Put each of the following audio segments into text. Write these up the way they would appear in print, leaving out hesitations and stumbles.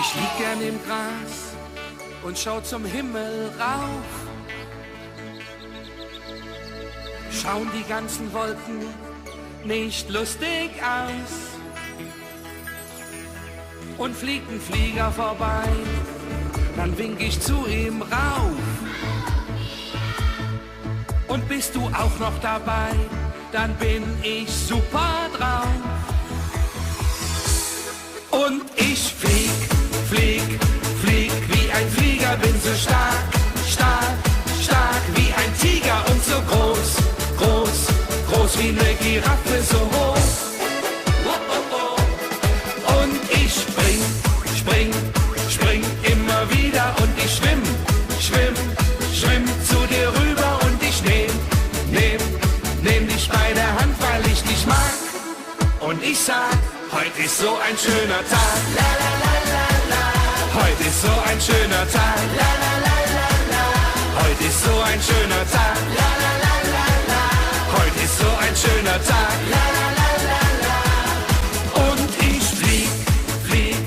Ich lieg gern im Gras und schau zum Himmel rauf. Schauen die ganzen Wolken nicht lustig aus. Und fliegt ein Flieger vorbei, dann wink ich zu ihm rauf. Und bist du auch noch dabei, dann bin ich super drauf. Und ich flieg, flieg, flieg wie ein Flieger, bin so stark, stark, stark wie ein Tiger und so groß, groß, groß wie eine Giraffe, so hoch. Oh, oh, oh. Und ich spring, spring, spring immer wieder und ich schwimm, schwimm, schwimm zu dir rüber und ich nehm dich bei der Hand, weil ich dich mag. Und ich sag, heute ist so ein schöner Tag, la la la la la. Heute ist so ein schöner Tag, la la la la la. Heute ist so ein schöner Tag, la la la la la. Heute ist so ein schöner Tag, la la la la la. Und ich flieg, flieg,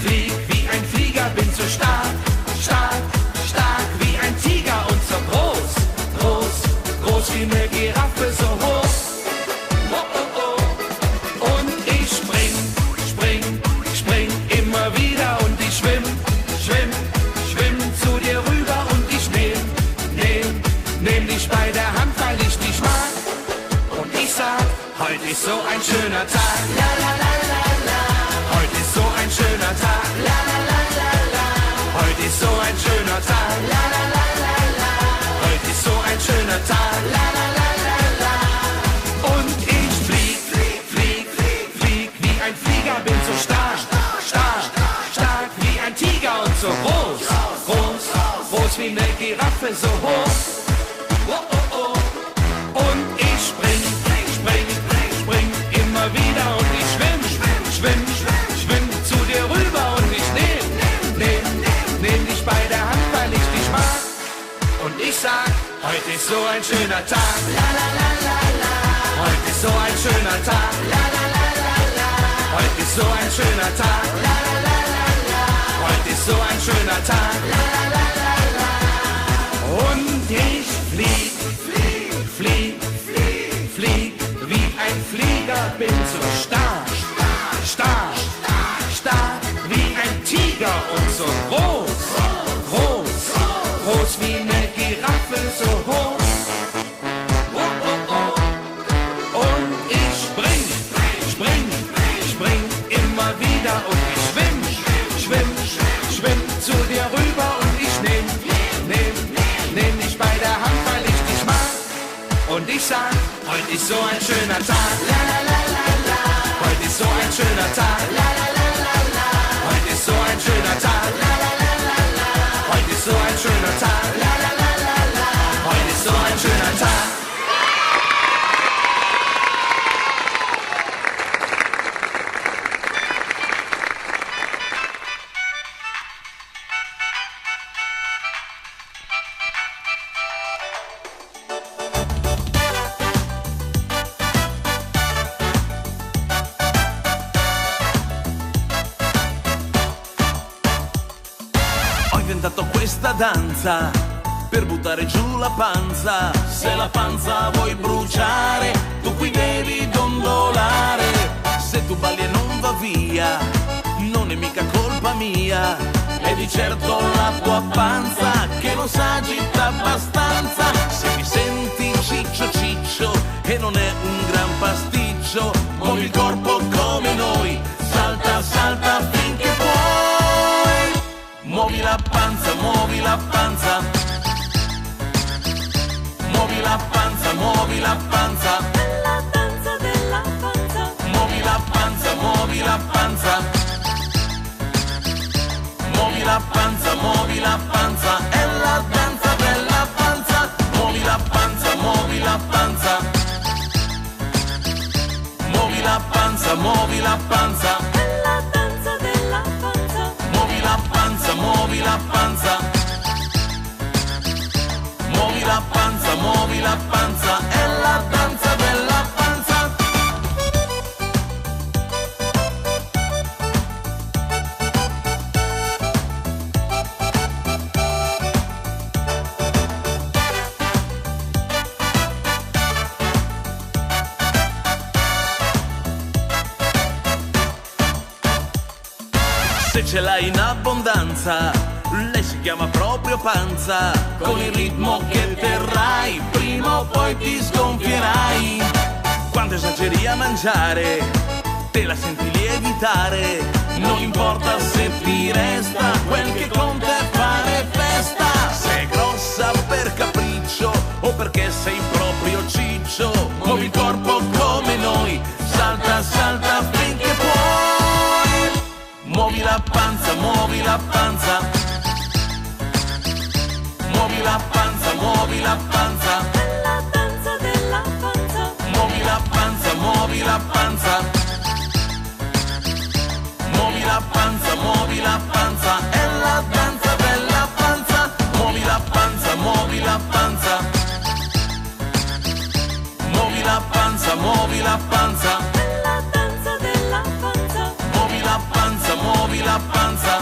flieg wie ein Flieger, bin so stark, stark, stark wie ein Tiger und so groß, groß, groß wie eine Giraffe, so hoch. Heute ist so ein schöner Tag, la la la la la. Heute ist so ein schöner Tag, la la la la la. Heute ist so ein schöner Tag, la la la la la. Heute ist so ein schöner Tag, la la la la la. Und ich flieg, flieg, flieg, flieg, flieg wie ein Flieger, bin so stark, stark, stark wie ein Tiger und so groß, groß, groß wie eine Giraffe, so hoch. Oh, oh, oh. Und ich spring, spring, spring immer wieder und ich schwimm, schwimm, schwimm zu dir rüber und ich nehm dich bei der Hand, weil ich dich mag. Und ich sag, heute ist so ein schöner Tag, la la la la la. Heute ist so ein schöner Tag, la la la la la. Heute ist so ein schöner Tag, la la la la la. Heute ist so ein schöner Tag, la la la la la. Und ich flieg, flieg, flieg, flieg, flieg wie ein Flieger, bin so stark, stark, stark wie ein Tiger und so groß, groß, groß wie eine Giraffe, so hoch. Oh, oh, oh. Und ich spring, spring, spring immer wieder und ich schwimm, schwimm, schwimm zu dir rüber und ich nehm dich bei der Hand, weil ich dich mag. Und ich sag, heute ist so ein schöner Tag, la la la la la. Heute ist so ein schöner Tag, la la la la la. Heute ist so ein schöner Tag, la la la la la. Heute ist so ein schöner Tag, la la la la la. Heute ist so ein schöner Tag. Questa danza per buttare giù la panza. Se la panza vuoi bruciare, tu qui devi dondolare. Se tu balli e non va via, non è mica colpa mia. È di certo la tua panza che non s'agita abbastanza. Se mi senti ciccio ciccio e non è un gran pasticcio, muovi il corpo come noi, salta, salta finché puoi. Muovi la panza, muovi la panza. Muovi la panza, muovi la panza. È la danza della panza. Muovi la panza, muovi la panza. Muovi la panza, muovi la panza. È la danza della panza. Muovi la panza, muovi la panza. Muovi la panza, muovi la panza. È la danza della panza. Muovi la panza, muovi la panza. Muovi la panza, muovi la panza. È la danza della panza. ce l'hai in abbondanza, lei si chiama proprio panza. Con il ritmo che terrai, prima o poi ti sgonfierai. Quando esageri a mangiare, te la senti lievitare. Non importa se ti resta, quel che conta è fare festa. Sei grossa per capriccio o perché sei proprio ciccio, muovi il corpo come noi, salta, salta finché puoi. Muovi la panza, muovi la panza. Muovi la panza, muovi la panza. È la danza della panza. Muovi la panza, muovi la panza. Muovi la panza, muovi la panza. È la danza della panza. Muovi la panza, muovi la panza. Muovi la panza, muovi la panza. È la danza della panza. Muovi la panza, muovi la panza.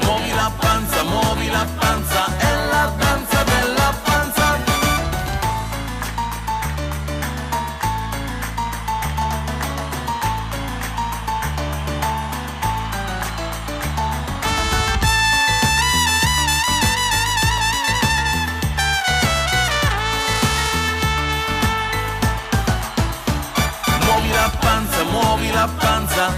Muovi la panza, muovi la panza. È la danza della panza. Muovi la panza, muovi la panza.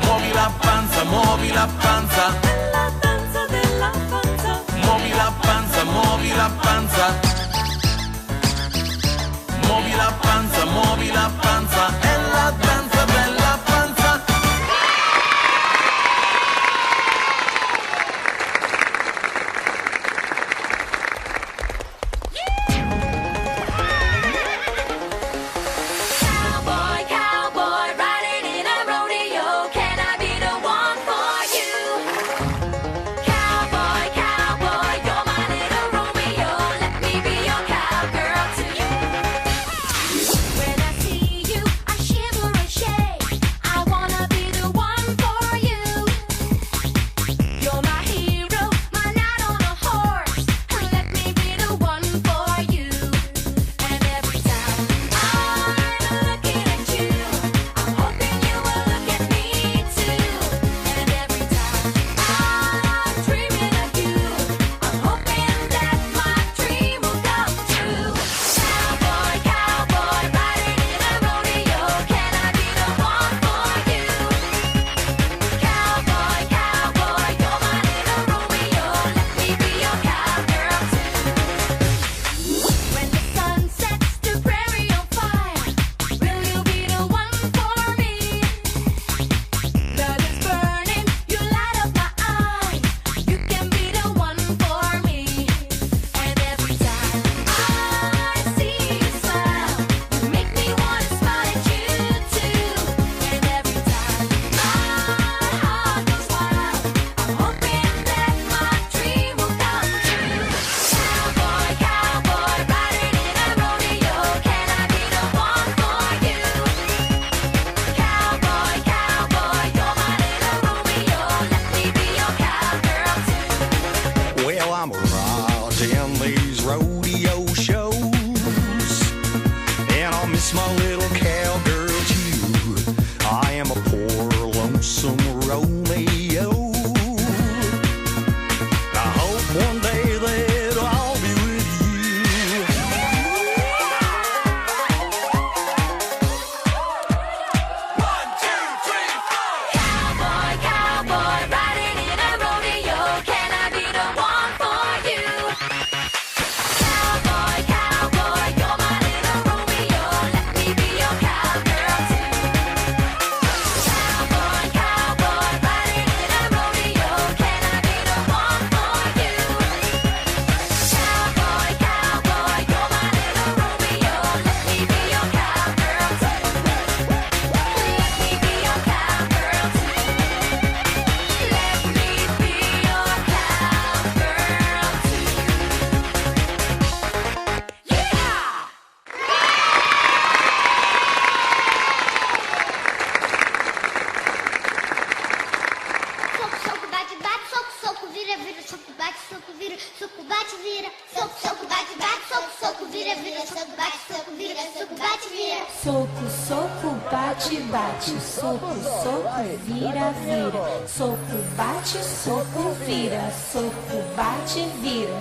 Muovi la panza, muovi la panza. È la danza della panza. Muovi la panza, muovi la panza. Muovi la panza, muovi la panza. È la danza della panza. Cowboy, cowboy, riding in a rodeo. Can I be the one for you? Cowboy, cowboy, you're my little Romeo. Let me be your cowgirl too. When I see you, I shiver and shake. I wanna be the one for you. You're my hero, my knight on a horse. Let me be the one for you. And every time I'm looking at you, I'm hoping you will look at me too. And every time I'm dreaming of you, I'm hoping that my dream will come true. Cowboy, cowboy, riding in a rodeo. Can I be the one for you? Cowboy, cowboy, you're my little Romeo. Let me be your cowgirl too. When the sun sets the prairie on fire, will you be the one for me? Love is burning, you light up my eyes. You can be the one for me. And every time I see you smile, you make me wanna smile at you too. And every time my heart goes wild, I'm hoping that my dream will come true. Cowboy, cowboy, riding in a rodeo. Can I be the one for you? Cowboy, cowboy, you're my little Romeo. Let me be your cowgirl too. Well, I'm right in these rodeo shows, and I'll miss my little cowgirl too. I am a poor, lonesome Romeo. I hope one day that I'll be with you. Cowboy, cowboy, riding in a rodeo. Can I be the one for you? Cowboy, cowboy, you're my little Romeo. Let me be your cowgirl too. Cowboy, cowboy, riding in a rodeo. Can I be the one for you? Cowboy, cowboy, you're my little Romeo. Let me be your cowgirl too. Let me be your cowgirl too. Let me be your cowgirl too. Yeah! Soco, bate, bate, soco, vira, vira, soco, bate, vira, soco, bate, vira, soco, bate, bate, soco, vira, vira, soco, bate, vira, soco, bate, vira. Soco, soco, bate, bate, bate, soco, soco, vira, vira. Soco, bate, soco, vira. Soco, bate, vira.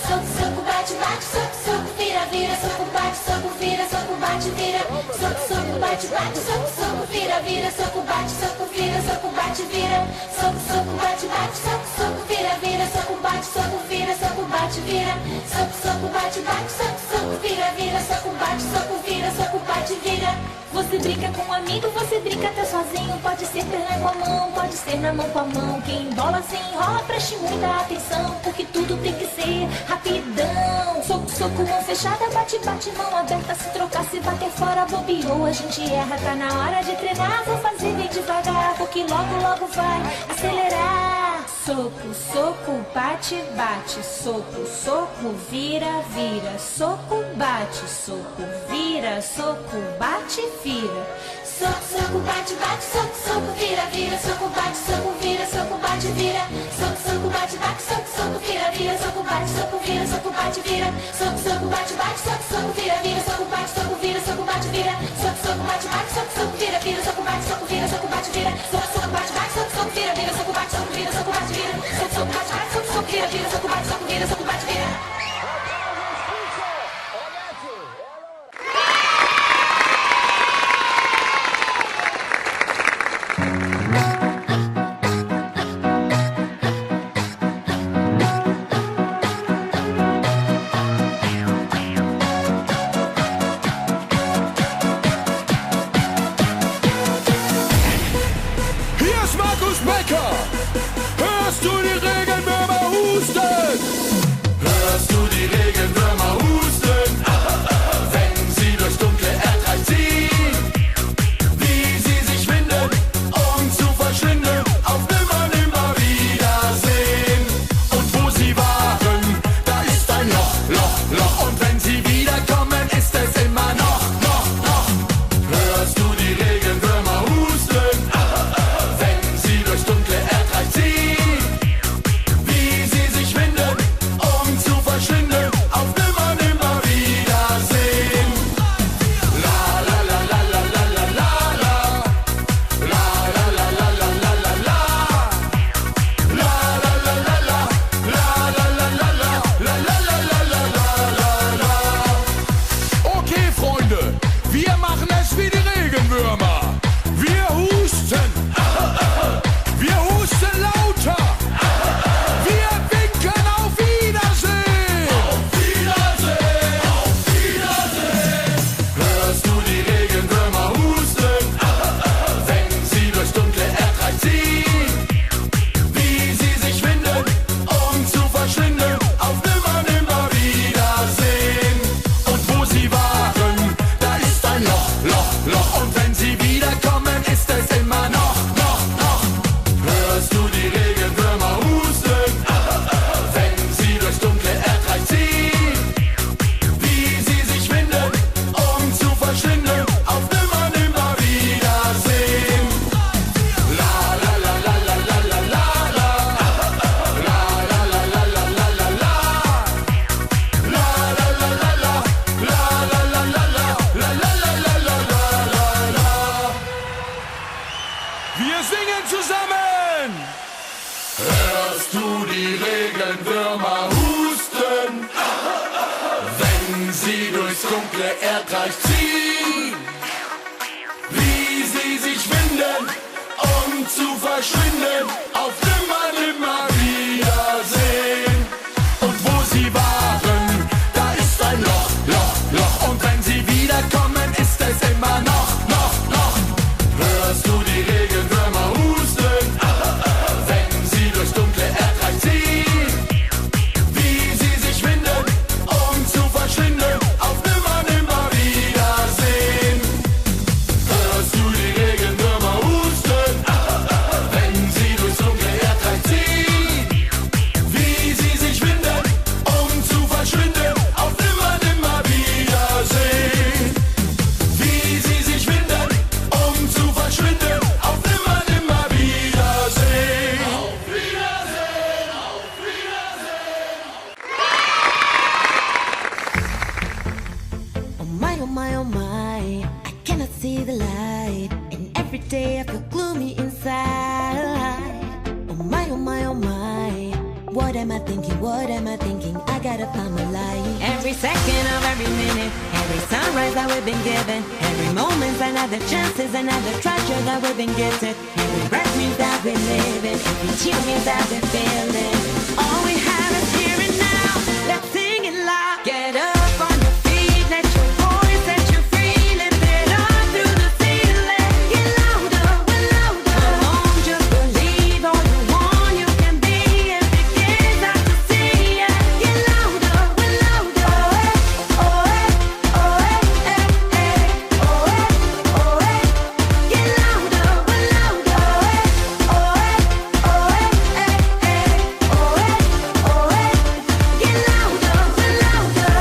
Soco, soco, bate, bate, soco, soco, vira, vira. Soco, bate, soco, vira. Soco, bate, vira. Soco, soco, bate, bate, soco, soco, vira, vira. Soco, bate, soco, vira. Soco, bate, vira. Soco, soco, bate, bate, soco, soco, vira, vira. Soco, bate, soco, vira. Soco, bate, vira. Soco, soco, bate, bate, soco, soco, vira, vira. Soco, bate, soco, vira. Soco, bate, vira. Você brinca com um amigo, você brinca até sozinho. Pode ser perna com a mão, pode ser na mão com a mão. Quem embola se enrola, preste muita atenção, porque tudo tem que ser rapidão. Soco, soco, mão fechada, bate, bate, mão aberta. Se trocar, se bater fora, bobeou, a gente erra. Tá na hora de treinar, vou fazer bem devagar, porque logo, logo vai acelerar. Soco, soco, bate, bate. Soco, soco, vira, vira. Soco, bate, soco, vira. Soco, bate, vira. Soco, soco, bate, bate. Soco, soco, vira, vira. Soco, bate, soco, vira. Soco, bate, vira. Soco, soco, bate, bate. Soco, soco, vira, vira. Soco, bate, soco, vira. Soco, bate, vira. Soco, soco, bate, bate. Soco, soco, vira, vira. Soco, bate, soco, vira. Soco, bate, vira. Soco, soco, bate, bate. Soco, soco, vira, vira. Soco, bate, soco, vira. Soco, bate, vira. Soco, soco, bate, bate. Soco, soco, vira, vira. Soco, bate, soco, vira. Soco, bate, vira. Soco, soco, bate, bate. Soco, soco, vira, vira. Soco, bate, soco, vira. Soco, bate, vira. Hier ist Markus Becker. Hörst du die Regenwürmer husten? Hörst du die Regenwürmer husten? Wenn sie durchs dunkle Erdreich ziehen, wie sie sich winden, um zu verschwinden, auf nimmer, nimmer wiedersehen. Und wo sie waren, da ist ein Loch, Loch, Loch. Und wenn sie wiederkommen, ist es immer noch. Hörst du die Regenwürmer husten? Wenn sie durchs dunkle Erdreich ziehen, wie sie sich winden, um zu verschwinden, auf nimmer, nimmer wiedersehen. La la la la la la la la la. La la la la la la la la. La la la la la. La la la la la. La la la la la la la. Okay, Freunde, wir machen es wie die Regenwürmer. Wir husten. Wir husten lauter. Wir winken auf Wiedersehen. Auf Wiedersehen. Auf Wiedersehen. Hörst du die Regenwürmer husten? Wenn sie durchs dunkle Erdreich ziehen, wie sie sich winden, um zu verschwinden, auf nimmer, nimmer wiedersehen. Und wo sie waren, da ist ein Loch, Loch, Loch. Und wenn sie wiederkommen, ist es immer noch. Hörst du die Regenwürmer husten? Wenn sie durchs dunkle Erdreich ziehen, wie sie sich winden, um zu verschwinden, auf nimmer, nimmer wiedersehen. La la la la la la la la la. La la la la la la la la. La la la la la. La la la la la. La la la la la la la. Wir singen zusammen. Hörst du die Regenwürmer husten? Wenn sie durchs dunkle Erdreich ziehen, wie sie sich winden, um zu verschwinden, auf nimmer, nimmer wiedersehen. Und wo sie waren, da ist ein Loch, Loch, Loch. Und wenn sie wiederkommen, ist es immer noch. Hörst du die Regenwürmer husten? Wenn sie durchs dunkle Erdreich ziehen, wie sie sich winden, um zu verschwinden, auf nimmer, nimmer wiedersehen. Hörst du die Regenwürmer husten? Wenn sie durchs dunkle Erdreich ziehen, wie sie sich winden, um zu verschwinden, auf nimmer, nimmer wiedersehen. Wie sie sich winden, um zu verschwinden, auf nimmer, nimmer wiedersehen. Auf Wiedersehen, auf Wiedersehen. Oh my, oh my, oh my. I cannot see the light, and every day I feel gloomy inside. Oh my, oh my, oh my. What am I thinking? What am I thinking? I gotta find my light. Every second of every minute, every sunrise that we've been given, every moment's another chance, is another treasure that we've been gifted. Every breath means that we're living, every tear means that we're feeling. All we have is here and now. Let's sing it loud. Get up on your feet, let your voice set you free. Lift it up through the ceiling. Get louder, we're louder. Come on, just believe all you want, you can be. If it gets out to see it, get louder, we're louder. Oh, oh, oh, eh, eh, oh, oh, get louder, we're louder. Oh, oh, eh, eh, oh, get louder, we're louder.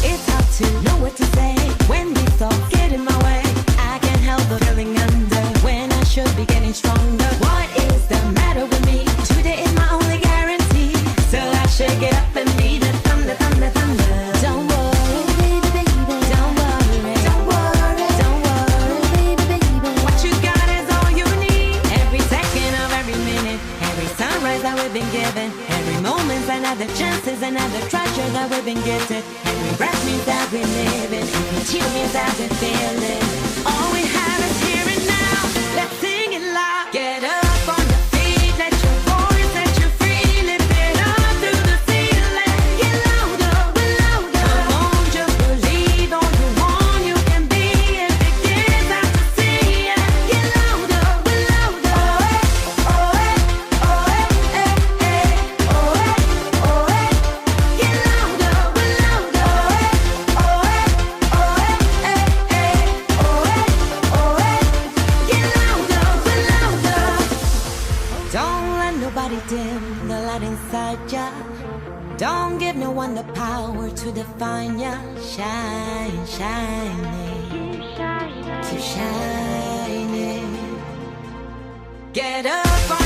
It's hard to know what to say when these thoughts get in my way. I can't help but feeling under when I should be getting stronger. What is the matter with me? Today is my only guarantee, so I shake it up and be the thunder, thunder, thunder. Don't worry, baby, baby. Don't worry, don't worry, don't worry, baby, baby. What you got is all you need. Every second of every minute, every sunrise that we've been given, every moment's another chance, is another treasure that we've been gifted. Every breath means that we're living, every tear means that we're feeling. All we have is here and now. Let's sing it loud. Get up on your feet, let your voice set you free. Lift it up through the ceiling. Get louder, we're louder. Come on, just believe all you want, you can be. If it gets out to see it, get louder, we're louder. Oh, oh, oh, eh, eh, oh, oh, get louder, we're louder. Oh, oh, eh, eh, oh, get louder, we're louder. Don't let nobody dim the light inside ya. Don't give no one the power to define ya. Shine, shining, keep shining. Get up on